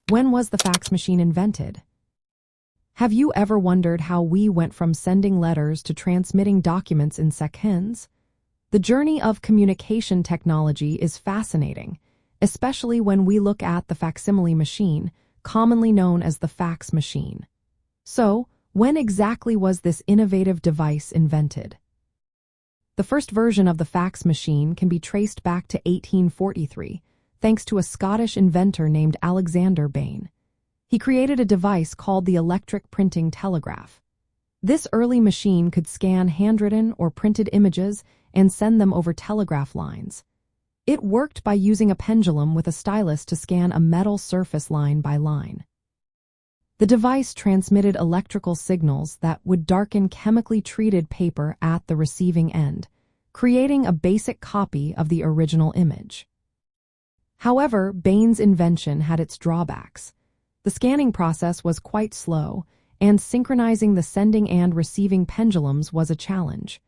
When was the fax machine invented? Have you ever wondered how we went from sending letters to transmitting documents in seconds? The journey of communication technology is fascinating, especially when we look at the facsimile machine, commonly known as the fax machine. So, when exactly was this innovative device invented? The first version of the fax machine can be traced back to 1843, thanks to a Scottish inventor named Alexander Bain. He created a device called the electric printing telegraph. This early machine could scan handwritten or printed images and send them over telegraph lines. It worked by using a pendulum with a stylus to scan a metal surface line by line. The device transmitted electrical signals that would darken chemically treated paper at the receiving end, creating a basic copy of the original image. However, Bain's invention had its drawbacks. The scanning process was quite slow, and synchronizing the sending and receiving pendulums was a challenge.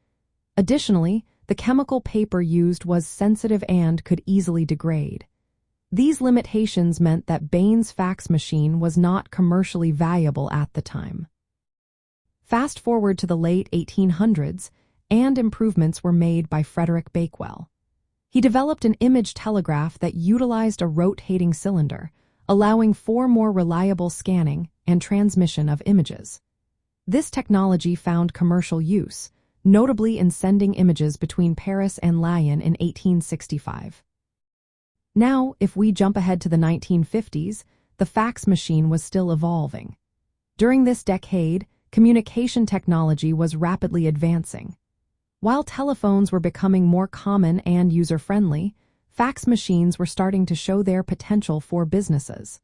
Additionally, the chemical paper used was sensitive and could easily degrade. These limitations meant that Bain's fax machine was not commercially valuable at the time. Fast forward to the late 1800s, and improvements were made by Frederick Bakewell. He developed an image telegraph that utilized a rotating cylinder, allowing for more reliable scanning and transmission of images. This technology found commercial use, notably in sending images between Paris and Lyon in 1865. Now, if we jump ahead to the 1950s, the fax machine was still evolving. During this decade, communication technology was rapidly advancing. While telephones were becoming more common and user-friendly, fax machines were starting to show their potential for businesses.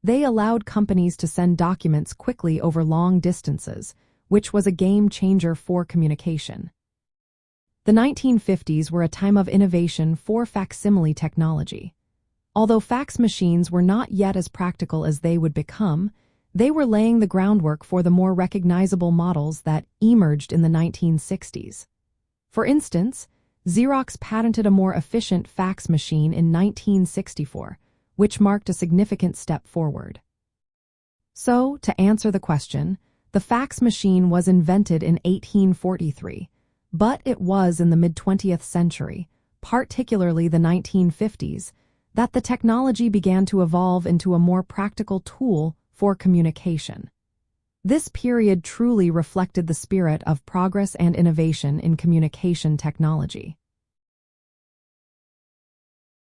They allowed companies to send documents quickly over long distances, which was a game-changer for communication. The 1950s were a time of innovation for facsimile technology. Although fax machines were not yet as practical as they would become, they were laying the groundwork for the more recognizable models that emerged in the 1960s. For instance, Xerox patented a more efficient fax machine in 1964, which marked a significant step forward. So, to answer the question, the fax machine was invented in 1843, but it was in the mid-20th century, particularly the 1950s, that the technology began to evolve into a more practical tool for communication. This period truly reflected the spirit of progress and innovation in communication technology.